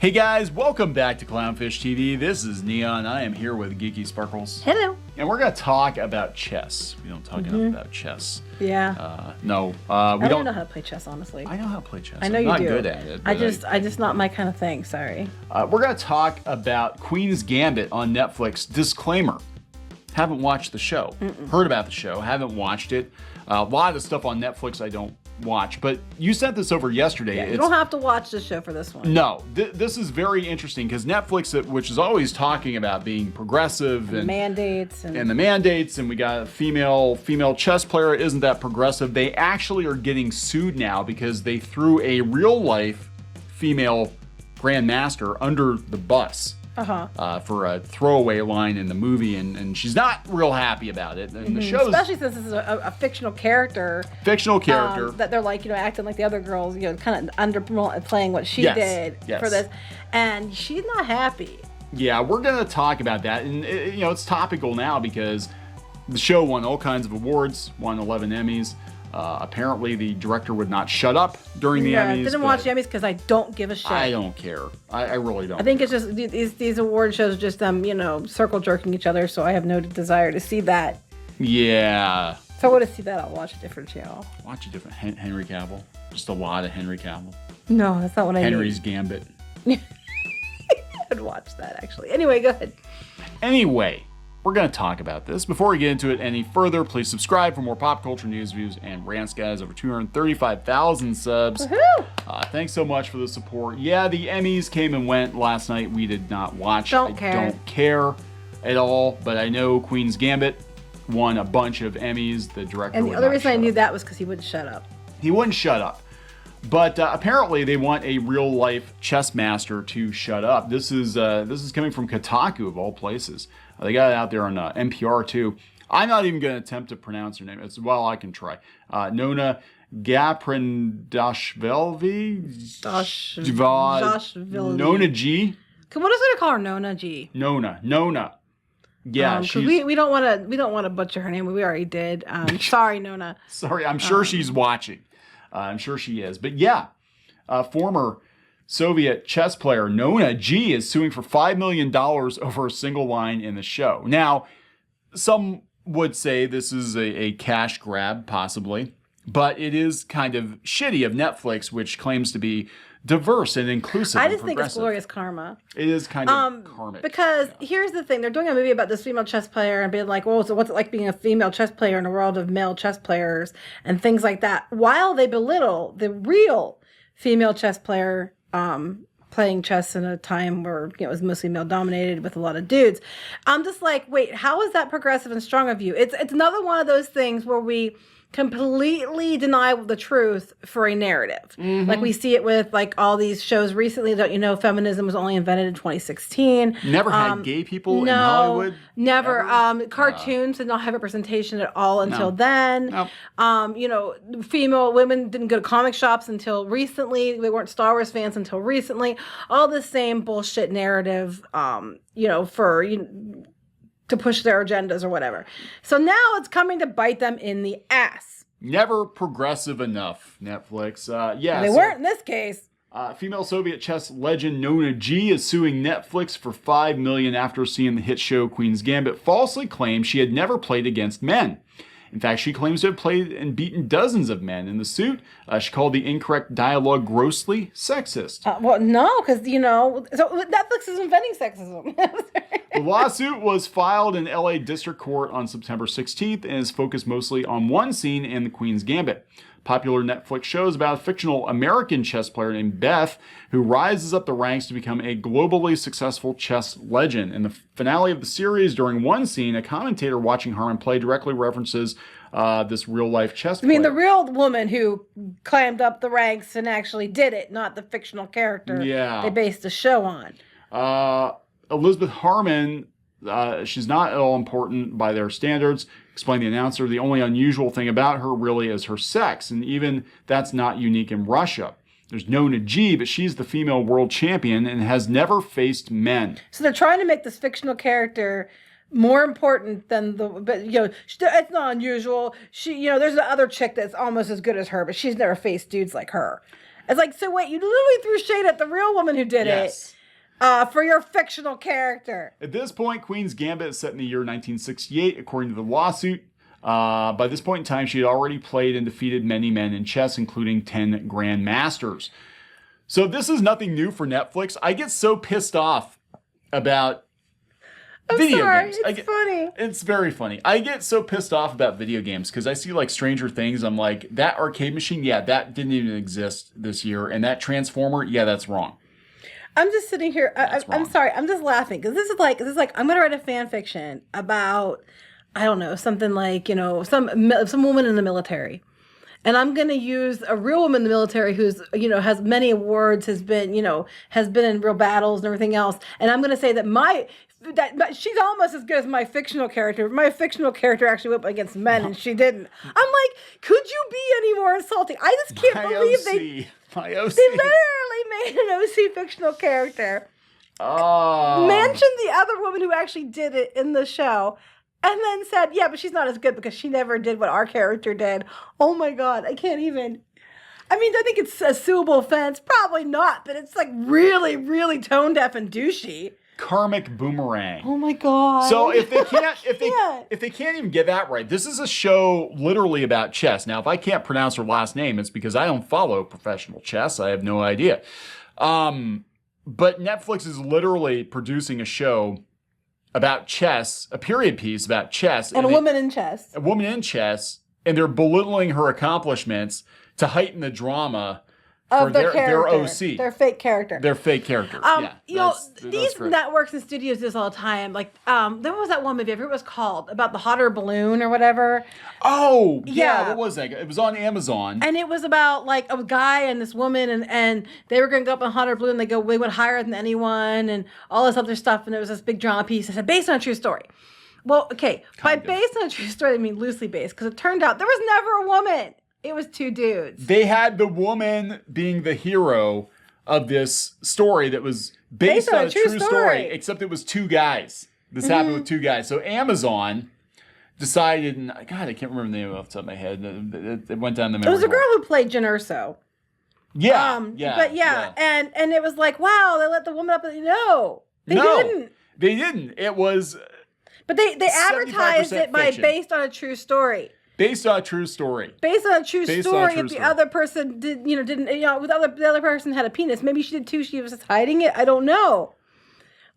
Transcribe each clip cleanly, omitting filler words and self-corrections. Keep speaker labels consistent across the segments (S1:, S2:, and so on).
S1: Hey guys, welcome back to Clownfish TV. This is Neon. I am here with Geeky Sparkles.
S2: Hello.
S1: And we're going to talk about chess. We don't talk enough about chess.
S2: Yeah.
S1: No,
S2: I don't know how to play chess, honestly.
S1: I know how to play chess.
S2: I know
S1: I'm
S2: you
S1: not
S2: do.
S1: good at it.
S2: I just not my kind of thing. Sorry.
S1: We're going to talk about Queen's Gambit on Netflix. Disclaimer. Haven't watched the show. Heard about the show. Haven't watched it. A lot of the stuff on Netflix I don't watch. But you sent this over yesterday.
S2: Yeah, you don't have to watch the show for this one.
S1: No. This is very interesting because Netflix, which is always talking about being progressive and
S2: mandates
S1: and the mandates, and we got a female chess player isn't that progressive. They actually are getting sued now because they threw a real life female grandmaster under the bus. For a throwaway line in the movie, and she's not real happy about it. And the show's
S2: especially since this is a fictional character. That they're like, acting like the other girls, kind of underplaying what she did for this, and she's not happy.
S1: Yeah, we're gonna talk about that, and it's topical now because the show won all kinds of awards, won 11 Emmys. Apparently, the director would not shut up during the Emmys.
S2: I didn't watch the Emmys because I don't give a shit.
S1: I don't care. I really don't.
S2: I think it's just these award shows just them, circle jerking each other. So I have no desire to see that.
S1: Yeah.
S2: If I want to see that, I'll watch a different channel.
S1: Watch a different Henry Cavill. Just a lot of Henry Cavill.
S2: No, that's not what I need.
S1: Henry's Gambit.
S2: I'd watch that actually. Anyway, go ahead.
S1: Anyway. We're going to talk about this. Before we get into it any further, please subscribe for more pop culture news, views, and rants, guys. Over 235,000 subs. Thanks so much for the support. Yeah, the Emmys came and went last night. We did not watch. I don't care at all, but I know Queen's Gambit won a bunch of Emmys. The director
S2: And the other reason I knew that was because he wouldn't shut up.
S1: He wouldn't shut up. But apparently they want a real-life chess master to shut up. This is coming from Kotaku, of all places. They got it out there on NPR, too. I'm not even going to attempt to pronounce her name. I can try. Nona Gaprindashvili. Nona G.
S2: What is it to call her? Nona G.
S1: Nona. Yeah,
S2: we don't want to butcher her name. We already did. Sorry, Nona.
S1: Sorry, I'm sure she's watching. I'm sure she is. But yeah, former Soviet chess player Nona G is suing for $5 million over a single line in the show. Now, some would say this is a cash grab, possibly, but it is kind of shitty of Netflix, which claims to be diverse and inclusive.
S2: I just think it's glorious karma.
S1: It is kind of karmic.
S2: Because here's the thing. They're doing a movie about this female chess player and being like, well, so what's it like being a female chess player in a world of male chess players and things like that, while they belittle the real female chess player playing chess in a time where it was mostly male dominated with a lot of dudes. I'm just like, wait, how is that progressive and strong of you? It's another one of those things where we completely deny the truth for a narrative. Like we see it with like all these shows recently. Don't you know feminism was only invented in 2016?
S1: Never had gay people in Hollywood?
S2: Never. Cartoons did not have representation at all until then. Female women didn't go to comic shops until recently. They weren't Star Wars fans until recently. All the same bullshit narrative, to push their agendas or whatever. So now it's coming to bite them in the ass.
S1: Never progressive enough, Netflix.
S2: They weren't in this case.
S1: Female Soviet chess legend Nona G is suing Netflix for $5 million after seeing the hit show Queen's Gambit falsely claimed she had never played against men. In fact, she claims to have played and beaten dozens of men. In the suit, she called the incorrect dialogue grossly sexist.
S2: Well, no, because, so Netflix is inventing sexism.
S1: The lawsuit was filed in LA District Court on September 16th and is focused mostly on one scene in the Queen's Gambit. Popular Netflix shows about a fictional American chess player named Beth who rises up the ranks to become a globally successful chess legend. In the finale of the series, during one scene, a commentator watching Harmon play directly references this real-life chess player.
S2: I mean, the real woman who climbed up the ranks and actually did it, not the fictional character they based the show on.
S1: Elizabeth Harmon, she's not at all important by their standards, explained the announcer. The only unusual thing about her really is her sex, and even that's not unique in Russia. There's Nona G, but she's the female world champion and has never faced men.
S2: So they're trying to make this fictional character more important than it's not unusual. She, there's the other chick that's almost as good as her, but she's never faced dudes like her. It's like, so wait, you literally threw shade at the real woman who did it. For your fictional character.
S1: At this point, Queen's Gambit is set in the year 1968, according to the lawsuit. By this point in time, she had already played and defeated many men in chess, including 10 grandmasters. So this is nothing new for Netflix. I get so pissed off about video games.
S2: It's funny.
S1: It's very funny. I get so pissed off about video games because I see like Stranger Things. I'm like, that arcade machine, yeah, that didn't even exist this year. And that Transformer, yeah, that's wrrong.
S2: I'm just sitting here. I'm sorry. I'm just laughing because this is like I'm gonna write a fan fiction about, I don't know, something like, you know, some woman in the military, and I'm gonna use a real woman in the military who's, you know, has many awards, has been in real battles and everything else, and I'm gonna say that she's almost as good as my fictional character. My fictional character actually went up against men, and she didn't. I'm like, could you be any more insulting? I just can't believe they literally made an OC fictional character.
S1: Oh.
S2: Mentioned the other woman who actually did it in the show, and then said, yeah, but she's not as good because she never did what our character did. Oh my God, I can't even. I mean, I think it's a suable offense. Probably not, but it's like really, really tone deaf and douchey.
S1: Karmic boomerang.
S2: Oh my God.
S1: So if they can't even get that right, this is a show literally about chess. Now, if I can't pronounce her last name, it's because I don't follow professional chess. I have no idea. But Netflix is literally producing a show about chess, a period piece about chess.
S2: And a woman in chess.
S1: A woman in chess, and they're belittling her accomplishments to heighten the drama
S2: of
S1: their OC.
S2: Their fake character.
S1: Their fake character.
S2: You know, these networks and studios do this all the time. Like, there was that one movie, I forget what it was called, about the hot air balloon or whatever.
S1: Oh, yeah. What was that? It was on Amazon.
S2: And it was about like a guy and this woman, and they were going to go up on a hot air balloon. They went higher than anyone and all this other stuff. And there was this big drama piece. I said, based on a true story. Well, okay. Based on a true story, I mean loosely based, because it turned out there was never a woman. It was two dudes.
S1: They had the woman being the hero of this story that was based on a true story, except it was two guys. This happened with two guys. So Amazon decided, and God, I can't remember the name off the top of my head. It went down the memory.
S2: It was a girl who played Jen Urso.
S1: Yeah.
S2: And it was like, wow, they let the woman up. No, they didn't.
S1: They didn't. It was.
S2: But they advertised it by based on a true story.
S1: Based on a true story.
S2: Based on a true story. If the other person didn't, the other person had a penis, maybe she did too. She was just hiding it. I don't know.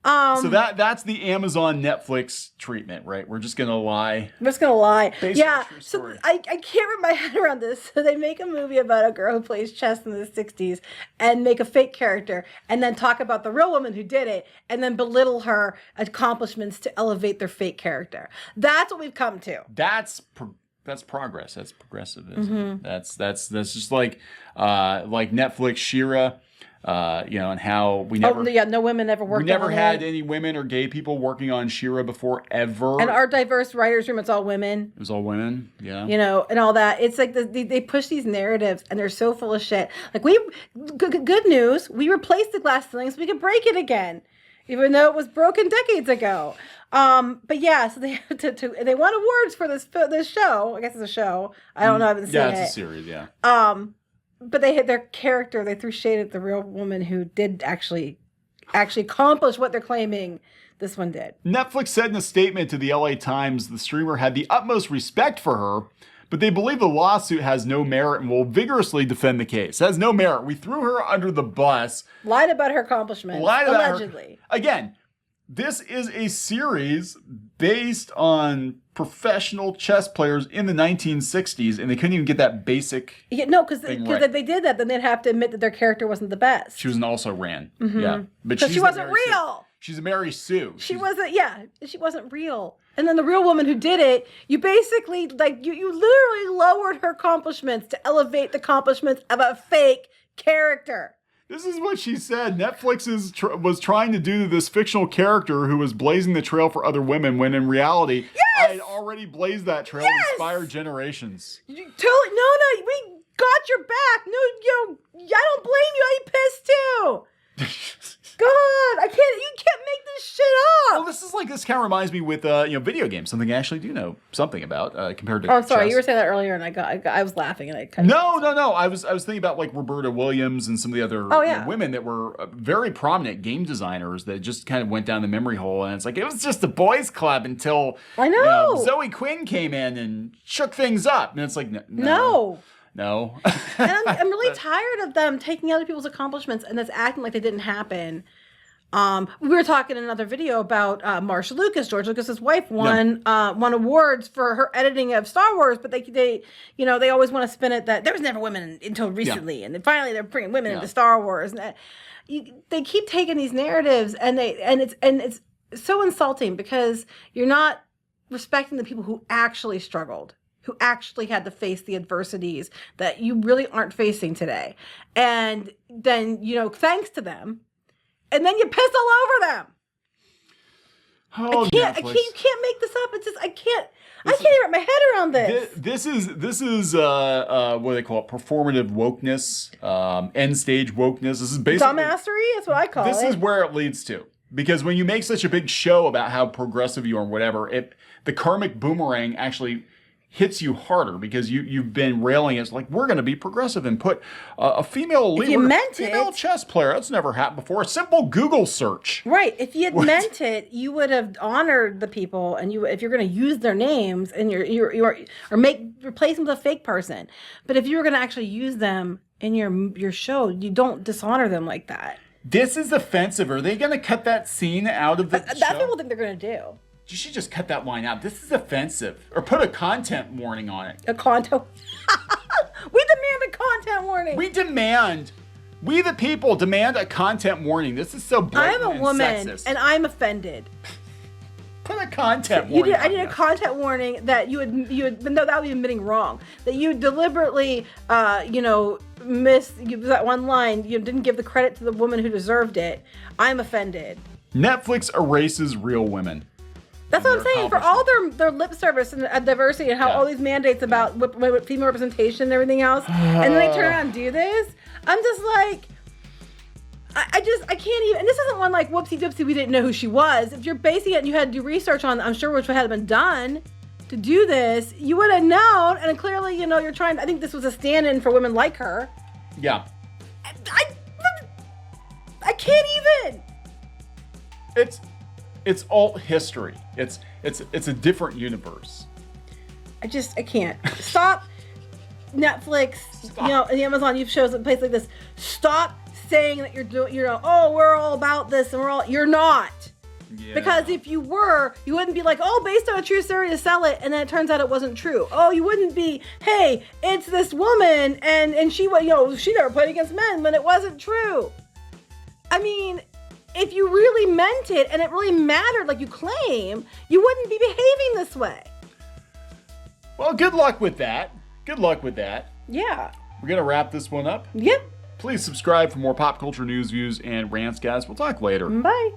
S1: So that's the Amazon Netflix treatment, right? We're just gonna lie.
S2: I'm just gonna lie.
S1: Based on a true story.
S2: So I can't wrap my head around this. So they make a movie about a girl who plays chess in the 60s and make a fake character, and then talk about the real woman who did it, and then belittle her accomplishments to elevate their fake character. That's what we've come to.
S1: That's progress. That's progressivism. That's just like Netflix Shira, and how we never.
S2: Oh yeah, no women ever worked.
S1: We never had any women or gay people working on Shira before ever.
S2: And our diverse writers' room, it's all women.
S1: It was all women. Yeah.
S2: And all that. It's like they push these narratives, and they're so full of shit. Like good news, we replaced the glass ceiling so we could break it again, even though it was broken decades ago. But yeah, so they have they won awards for this show. I guess it's a show. I don't know. I haven't seen it.
S1: Yeah, it's a series. Yeah.
S2: But they had their character. They threw shade at the real woman who did actually accomplish what they're claiming this one did.
S1: Netflix said in a statement to the LA Times the streamer had the utmost respect for her, but they believe the lawsuit has no merit and will vigorously defend the case. It has no merit. We threw her under the bus.
S2: Lied about her accomplishments. Allegedly.
S1: Again, this is a series based on professional chess players in the 1960s, and they couldn't even get that basic.
S2: Yeah, no, because if they did that, then they'd have to admit that their character wasn't the best.
S1: She was an also ran. Yeah,
S2: but she wasn't real.
S1: She's a Mary Sue.
S2: She wasn't real. And then the real woman who did it, you basically you literally lowered her accomplishments to elevate the accomplishments of a fake character.
S1: This is what she said. Netflix was trying to do this fictional character who was blazing the trail for other women, when in reality, I had already blazed that trail and inspired generations.
S2: Totally, Nona, we got your back. No, I don't blame you. I'm pissed too. God, you can't make this shit up.
S1: Well, this kind of reminds me with video games, something I actually do know something about compared to.
S2: Oh, sorry,
S1: chess.
S2: you were saying that earlier, and I was laughing, and I cut
S1: No. I was thinking about like Roberta Williams and some of the other women that were very prominent game designers that just kind of went down the memory hole, and it's like it was just a boys' club until
S2: I know
S1: Zoe Quinn came in and shook things up, and it's like
S2: no.
S1: No.
S2: And I'm really tired of them taking other people's accomplishments and that's acting like they didn't happen. We were talking in another video about Marsha Lucas. George Lucas's wife won awards for her editing of Star Wars, but they always want to spin it that there was never women until recently, and then finally they're bringing women into Star Wars. And they keep taking these narratives, and it's so insulting because you're not respecting the people who actually struggled, who actually had to face the adversities that you really aren't facing today. And then, thanks to them, and then you piss all over them.
S1: Oh,
S2: you can't make this up. It's just, I can't even wrap my head around this.
S1: This is what do they call it? Performative wokeness, end stage wokeness. This is basically
S2: dumbassery. That's what I call it.
S1: This is where it leads to. Because when you make such a big show about how progressive you are and whatever, the karmic boomerang actually hits you harder because you've been railing as like, we're going to be progressive and put a female leader, female chess player. That's never happened before. A simple Google search.
S2: Right. If you had meant it, you would have honored the people, and if you're going to use their names and replace them with a fake person. But if you were going to actually use them in your show, you don't dishonor them like that.
S1: This is offensive. Are they going to cut that scene out of the show?
S2: That's what people think they're going to do.
S1: You should just cut that line out. This is offensive. Or put a content warning on it.
S2: A content... We demand a content warning.
S1: We the people demand a content warning. This is so blatant
S2: I'm a woman,
S1: sexist.
S2: and I'm offended.
S1: Put a content warning.
S2: I need a content warning that you would no, that would be admitting wrong. That you deliberately missed that one line. You didn't give the credit to the woman who deserved it. I'm offended.
S1: Netflix erases real women.
S2: That's what I'm saying. For all their lip service and diversity and how all these mandates about female representation and everything else, and then they turn around and do this, I'm just like, I can't even. And this isn't one like whoopsie doopsie, we didn't know who she was. If you're basing it and you had to do research on, I'm sure which had been done to do this, you would have known. And clearly, you're trying. I think this was a stand-in for women like her.
S1: Yeah.
S2: I can't even.
S1: It's alt history. It's a different universe.
S2: I can't. Stop. Netflix, and Amazon, you've shows in places like this. Stop saying that you're doing, we're all about this and you're not. Yeah. Because if you were, you wouldn't be like, based on a true story to sell it, and then it turns out it wasn't true. You wouldn't be, hey, it's this woman and she never played against men when it wasn't true. I mean, if you really meant it and it really mattered like you claim, you wouldn't be behaving this way.
S1: Well, good luck with that.
S2: Yeah.
S1: We're going to wrap this one up.
S2: Yep.
S1: Please subscribe for more pop culture news, views, and rants, guys. We'll talk later.
S2: Bye.